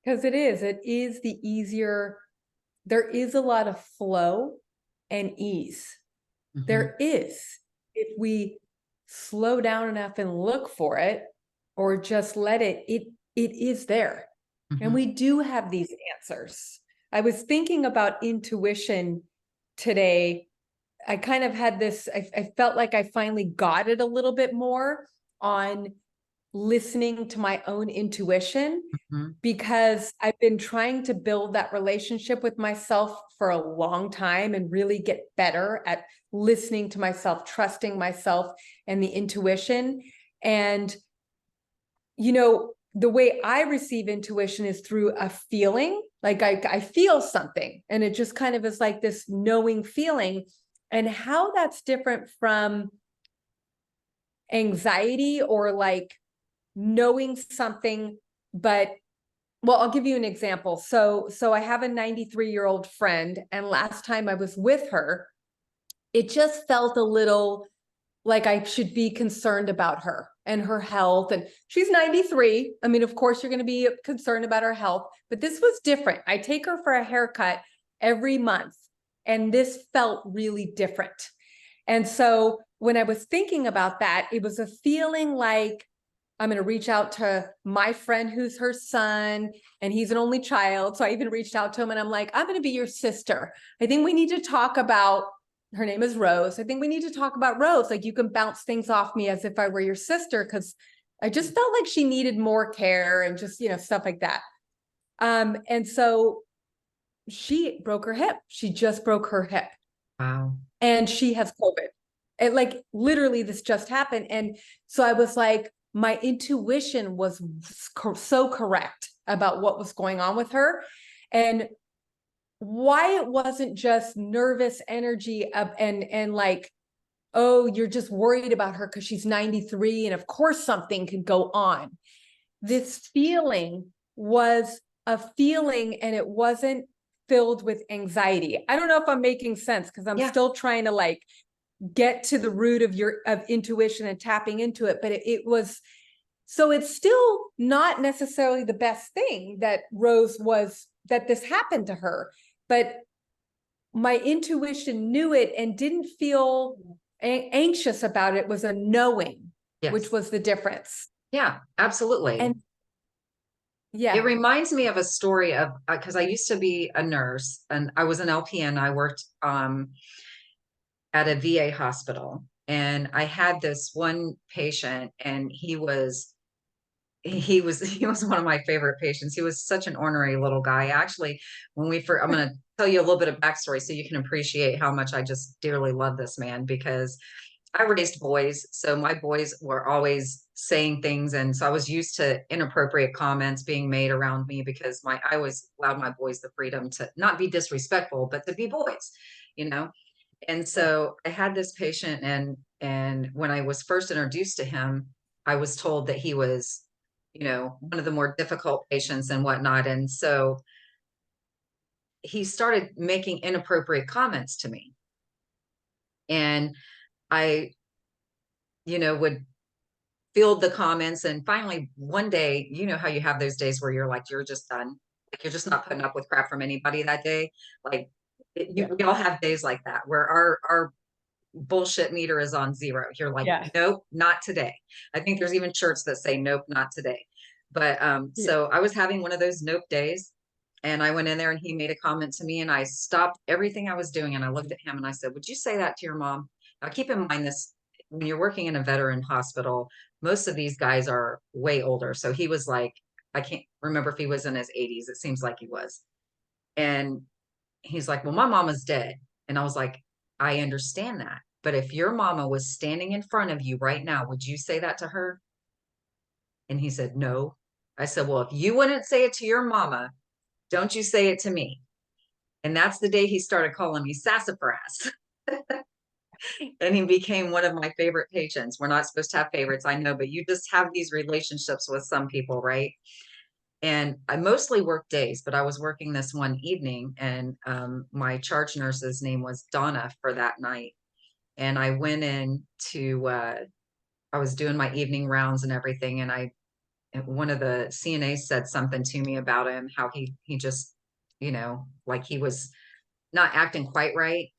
Because it is the easier, there is a lot of flow and ease. Mhm, There is, if we slow down enough and look for it, or just let it is there. And mhm, we do have these answers. I was thinking about intuition today. I kind of had this, I felt like I finally got it a little bit more on listening to my own intuition, mhm, because I've been trying to build that relationship with myself for a long time and really get better at listening to myself, trusting myself and the intuition. And, the way I receive intuition is through a feeling. Like I feel something, and it just kind of is like this knowing feeling. And how that's different from anxiety, or like knowing something, but well, I'll give you an example. So I have a 93-year-old friend, and last time I was with her, it just felt a little like I should be concerned about her and her health. And she's 93. I mean, of course, you're going to be concerned about her health, but this was different. I take her for a haircut every month, and this felt really different. And so when I was thinking about that, it was a feeling like I'm going to reach out to my friend who's her son, and he's an only child. So I even reached out to him, and I'm like, I'm going to be your sister. I think we need to talk about, her name is Rose. I think we need to talk about Rose. Like, you can bounce things off me as if I were your sister, because I just felt like she needed more care and just, stuff like that. And so she broke her hip. She just broke her hip, wow. and she has COVID. And like literally this just happened. And so I was like, my intuition was so correct about what was going on with her, and why it wasn't just nervous energy of, and like, oh, you're just worried about her because she's 93 and of course something could go on. This feeling was a feeling, and it wasn't filled with anxiety. I don't know if I'm making sense, because I'm Yeah. still trying to like get to the root of of intuition and tapping into it. But it was, so it's still not necessarily the best thing that that this happened to her, but my intuition knew it and didn't feel anxious about it. It was a knowing, which Yes. was the difference. Yeah, absolutely. And It yeah, reminds me of a story of, because I used to be a nurse and I was an LPN. I worked at a VA hospital, and I had this one patient, and he was one of my favorite patients. He was such an ornery little guy. Actually, I'm going to tell you a little bit of backstory so you can appreciate how much I just dearly love this man, because I raised boys, so my boys were always saying things, and so I was used to inappropriate comments being made around me, because my I always allowed my boys the freedom to not be disrespectful, but to be boys, you know. And so I had this patient, and when I was first introduced to him, I was told that he was, one of the more difficult patients and whatnot. And so he started making inappropriate comments to me, and I, would field the comments. And finally, one day, you know how you have those days where you're like, you're just done. Like, you're just not putting up with crap from anybody that day. Like, yeah, we all have days like that where our bullshit meter is on zero. You're like, yeah, nope, not today. I think there's even shirts that say, nope, not today. But yeah. so I was having one of those nope days, and I went in there and he made a comment to me, and I stopped everything I was doing and I looked at him and I said, would you say that to your mom? Now keep in mind this, when you're working in a veteran hospital, most of these guys are way older. So he was like, I can't remember if he was in his 80s. It seems like he was. And he's like, well, my mama's dead. And I was like, I understand that. But if your mama was standing in front of you right now, would you say that to her? And he said, no. I said, well, if you wouldn't say it to your mama, don't you say it to me. And that's the day he started calling me sassafras. And he became one of my favorite patients. We're not supposed to have favorites, I know, but you just have these relationships with some people, right? And I mostly work days, but I was working this one evening, and my charge nurse's name was Donna for that night. And I went in to, I was doing my evening rounds and everything, and one of the CNAs said something to me about him, how he just, like he was not acting quite right.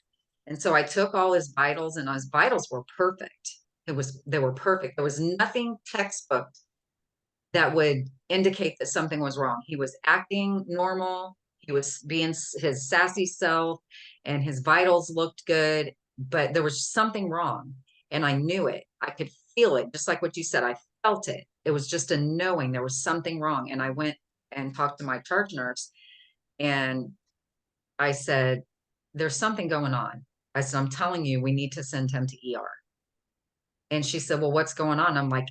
And so I took all his vitals, and his vitals were perfect. They were perfect. There was nothing textbook that would indicate that something was wrong. He was acting normal. He was being his sassy self, and his vitals looked good, but there was something wrong. And I knew it. I could feel it, just like what you said. I felt it. It was just a knowing there was something wrong. And I went and talked to my charge nurse, and I said, there's something going on. I said, I'm telling you, we need to send him to ER. And she said, well, what's going on? I'm like,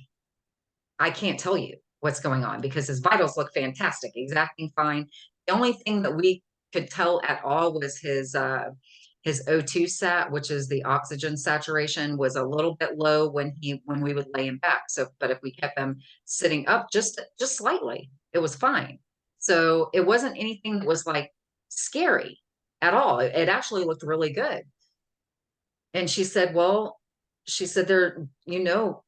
I can't tell you what's going on because his vitals look fantastic, exacting fine. The only thing that we could tell at all was his O2 sat, which is the oxygen saturation, was a little bit low when we would lay him back. So, but if we kept him sitting up just slightly, it was fine. So it wasn't anything that was like scary at all. It actually looked really good. And she said, well, she said,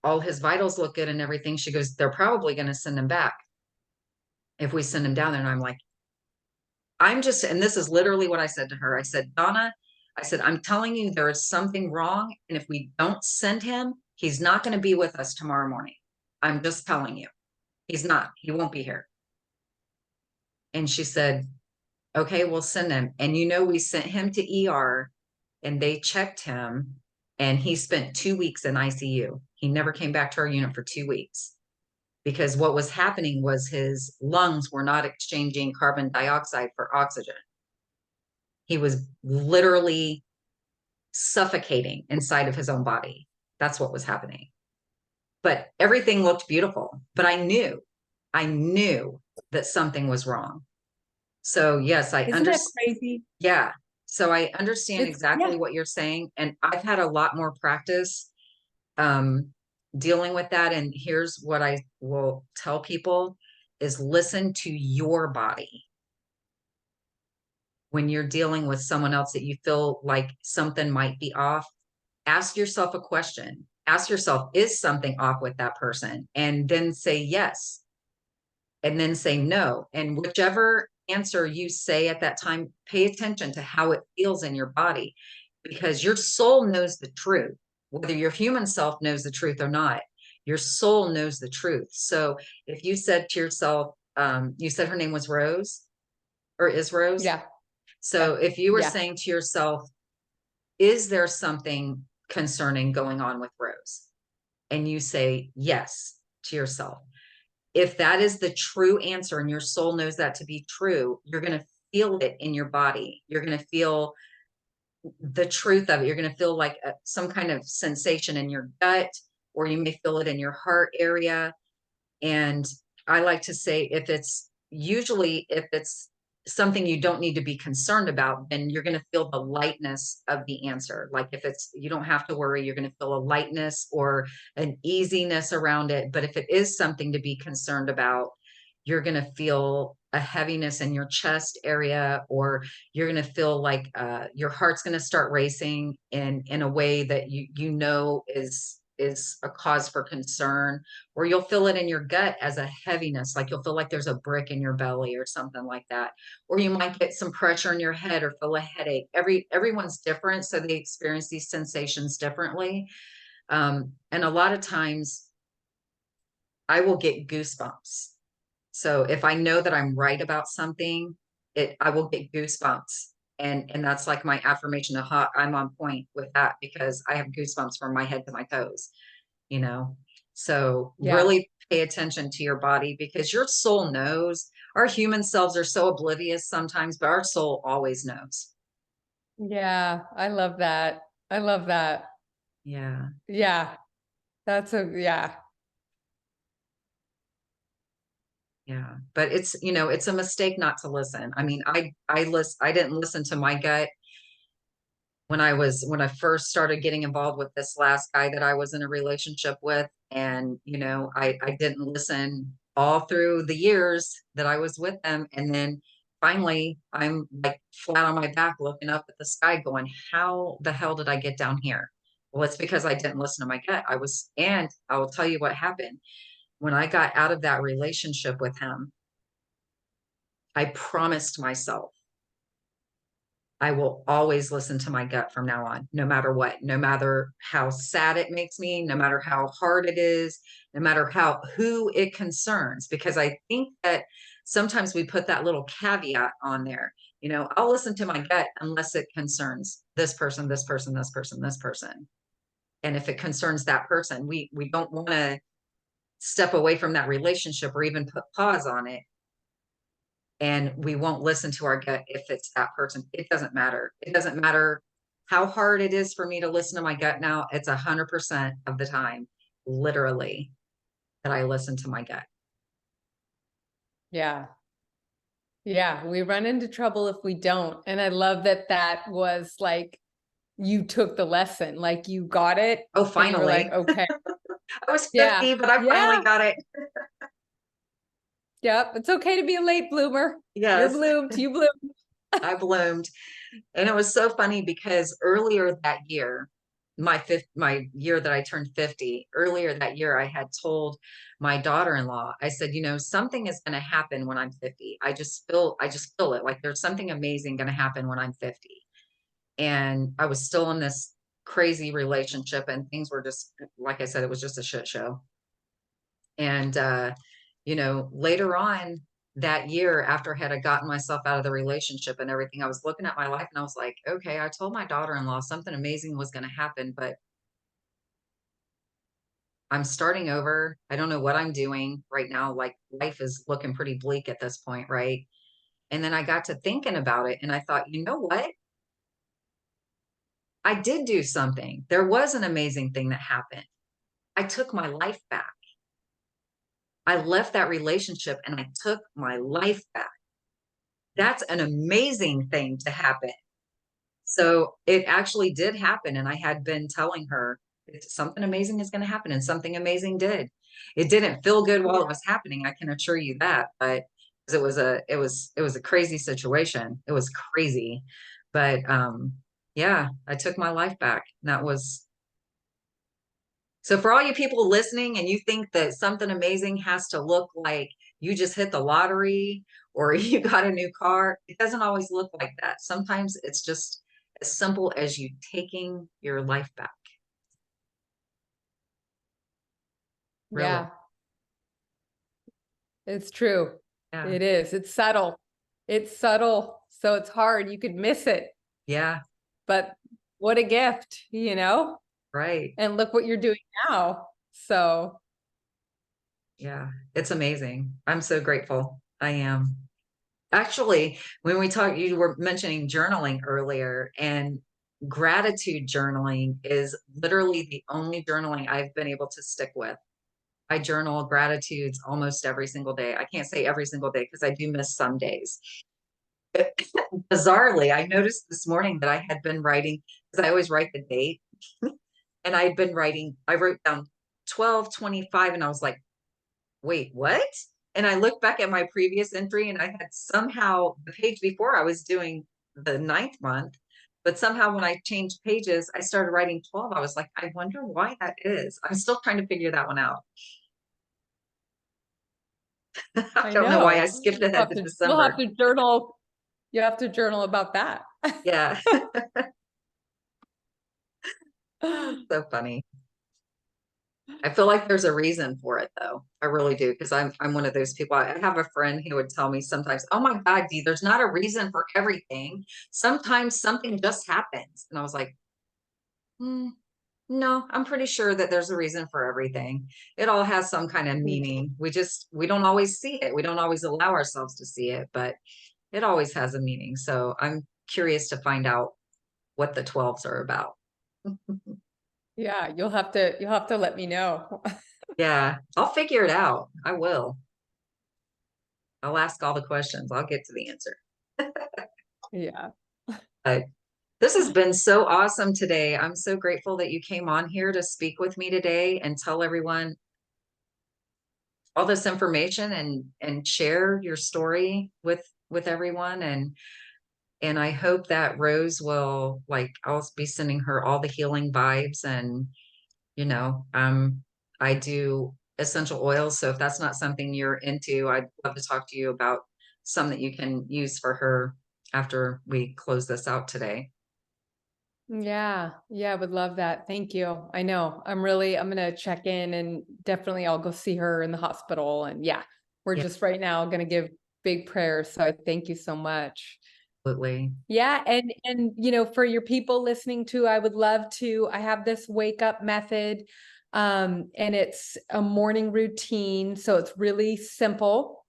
all his vitals look good and everything. She goes, they're probably going to send him back if we send him down there. And I'm like, and this is literally what I said to her. I said, Donna, I said, I'm telling you, there is something wrong. And if we don't send him, he's not going to be with us tomorrow morning. I'm just telling you, he's not, he won't be here. And she said, okay, we'll send him. And we sent him to ER, and they checked him, and he spent 2 weeks in ICU. He never came back to our unit for 2 weeks because what was happening was his lungs were not exchanging carbon dioxide for oxygen. He was literally suffocating inside of his own body. That's what was happening. But everything looked beautiful. But I knew that something was wrong. So yes, I Isn't that understand. crazy? Yeah. So I understand It's yeah. exactly what you're saying. And I've had a lot more practice um, dealing with that. And here's what I will tell people is listen to your body when you're dealing with someone else that you feel like something might be off. Ask yourself a question. Ask yourself, is something off with that person? And then say yes, and then say no. And whichever answer you say at that time, pay attention to how it feels in your body because your soul knows the truth. Whether your human self knows the truth or not, your soul knows the truth. So if you said to yourself, you said her name was Rose or is Rose. Yeah. So Yeah. if you were Yeah. saying to yourself, is there something concerning going on with Rose? And you say yes to yourself, if that is the true answer and your soul knows that to be true, you're going to feel it in your body. You're going to feel the truth of it. You're going to feel like some kind of sensation in your gut, or you may feel it in your heart area. And I like to say if it's something you don't need to be concerned about, then you're going to feel the lightness of the answer. Like if you don't have to worry, you're going to feel a lightness or an easiness around it. But if it is something to be concerned about, you're going to feel a heaviness in your chest area, or you're going to feel like your heart's going to start racing in a way that is a cause for concern, or you'll feel it in your gut as a heaviness, like you'll feel like there's a brick in your belly or something like that. Or you might get some pressure in your head or feel a headache. Everyone's different, so they experience these sensations differently. And a lot of times I will get goosebumps. So if I know that I'm right about something, I will get goosebumps. And that's like my affirmation. Aha, I'm on point with that because I have goosebumps from my head to my toes, you know. So Yeah. really pay attention to your body because your soul knows. Our human selves are so oblivious sometimes, but our soul always knows. Yeah. I love that. I love that. Yeah. Yeah. Yeah. Yeah. But it's a mistake not to listen. I mean, I didn't listen to my gut when I first started getting involved with this last guy that I was in a relationship with. And I didn't listen. all through the years that I was with them. And then finally, I'm like flat on my back looking up at the sky going, how the hell did I get down here? Well, it's because I didn't listen to my gut. And I will tell you what happened. When I got out of that relationship with him, I promised myself I will always listen to my gut from now on, no matter what, no matter how sad it makes me, no matter how hard it is, no matter who it concerns, because I think that sometimes we put that little caveat on there. I'll listen to my gut unless it concerns this person, this person, this person, this person. And if it concerns that person, we don't want to step away from that relationship or even put pause on it, and we won't listen to our gut if it's that person. It doesn't matter. It doesn't matter how hard it is for me to listen to my gut now. It's 100% of the time, literally, that I listen to my gut. Yeah. Yeah. We run into trouble if we don't. And I love that that was like, you took the lesson, like you got it Oh, and you were like, finally. okay. I was Yeah. 50, but I finally Yeah. got it. Yep. It's okay to be a late bloomer. You're Yes, bloomed. You bloomed. I bloomed. And it was so funny because earlier that year, my year that I turned 50, earlier that year, I had told my daughter-in-law, I said, something is going to happen when I'm 50. I just feel it. Like there's something amazing going to happen when I'm 50. And I was still in this crazy relationship, and things were just, like I said, it was just a shit show. And later on that year, after I had gotten myself out of the relationship and everything, I was looking at my life and I was like, okay, I told my daughter-in-law something amazing was going to happen, but I'm starting over. I don't know what I'm doing right now. Like life is looking pretty bleak at this point, right? And then I got to thinking about it and I thought, you know what? I did do something. There was an amazing thing that happened. I took my life back. I left that relationship and I took my life back. That's an amazing thing to happen. So it actually did happen. And I had been telling her something amazing is going to happen. And something amazing did. It didn't feel good while it was happening. I can assure you that, but it was a crazy situation. It was crazy. But yeah, I took my life back. And that was so for all you people listening and you think that something amazing has to look like you just hit the lottery or you got a new car, it doesn't always look like that. Sometimes it's just as simple as you taking your life back. Really. Yeah, it's true. Yeah. It is. It's subtle. It's subtle. So it's hard. You could miss it, Yeah. but what a gift, you know? Right. And look what you're doing now. So Yeah. It's amazing. I'm so grateful. I am. Actually, when we talked, you were mentioning journaling earlier, and gratitude journaling is literally the only journaling I've been able to stick with. I journal gratitudes almost every single day. I can't say every single day because I do miss some days. Bizarrely, I noticed this morning that I had been writing because I always write the date. And I wrote down 12/25, and I was like, wait, what? And I looked back at my previous entry and I had somehow the page before I was doing the ninth month, but somehow when I changed pages, I started writing 12. I was like, I wonder why that is. I'm still trying to figure that one out. I I don't know why I know skipped ahead to you'll have December. to journal. You have to journal about that. Yeah. So funny. I feel like there's a reason for it though. I really do. Because I'm one of those people. I have a friend who would tell me sometimes, oh my God, Dee, there's not a reason for everything. Sometimes something just happens. And I was like, hmm, no, I'm pretty sure that there's a reason for everything. It all has some kind of meaning. We don't always see it. We don't always allow ourselves to see it, but it always has a meaning. So I'm curious to find out what the 12s are about. Yeah, you'll have to let me know. Yeah, I'll figure it out. I will. I'll ask all the questions. I'll get to the answer. Yeah. But this has been so awesome today. I'm so grateful that you came on here to speak with me today and tell everyone all this information and share your story with everyone. And I hope that Rose will, like, I'll be sending her all the healing vibes. And you know, I do essential oils, so if that's not something you're into, I'd love to talk to you about some that you can use for her after we close this out today. Yeah, yeah, I would love that. Thank you. I know. I'm gonna check in and definitely I'll go see her in the hospital. And yeah, we're Yeah, just right now gonna give big prayers. So I thank you so much. absolutely. Yeah, and you know, for your people listening to, I would love to. I have this wake up method, and it's a morning routine, so it's really simple.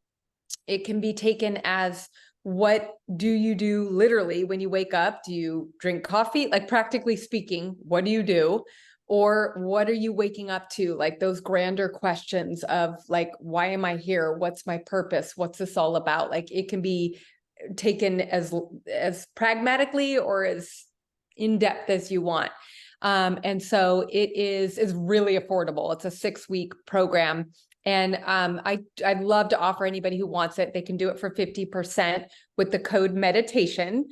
It can be taken as, what do you do literally when you wake up? Do you drink coffee? Like, practically speaking, what do you do? Or what are you waking up to? Like those grander questions of, like, why am I here? What's my purpose? What's this all about? Like, it can be taken as pragmatically or as in depth as you want. And so is really affordable. It's a 6-week program. And I'd love to offer anybody who wants it. They can do it for 50% with the code meditation.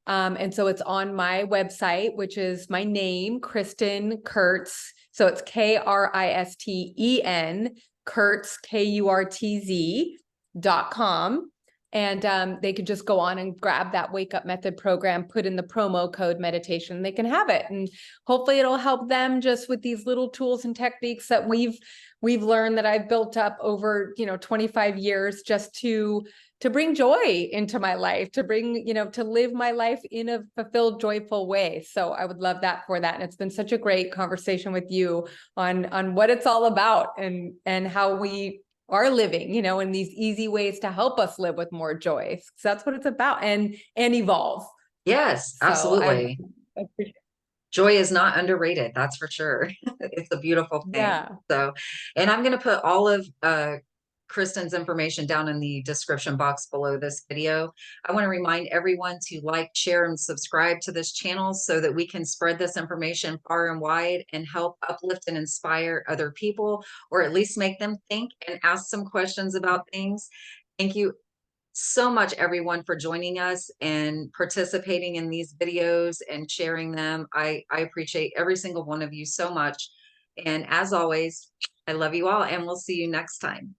And so it's on my website, which is my name, Kristen Kurtz. So it's Kristen Kurtz, KURTZ.com. And they could just go on and grab that Wake Up Method program, put in the promo code meditation, they can have it. And hopefully it'll help them just with these little tools and techniques that we've learned, that I've built up over, 25 years, just to bring joy into my life, to bring, to live my life in a fulfilled, joyful way. So I would love that for that. And it's been such a great conversation with you on what it's all about, and how we are living, in these easy ways to help us live with more joy. So that's what it's about, and evolve. Yes, So I absolutely. appreciate. Joy is not underrated, that's for sure. It's a beautiful thing. Yeah. So, and I'm going to put all of Kristen's information down in the description box below this video. I want to remind everyone to like, share, and subscribe to this channel so that we can spread this information far and wide and help uplift and inspire other people, or at least make them think and ask some questions about things. Thank you so much, everyone, for joining us and participating in these videos and sharing them. I appreciate every single one of you so much. And as always, I love you all, and we'll see you next time.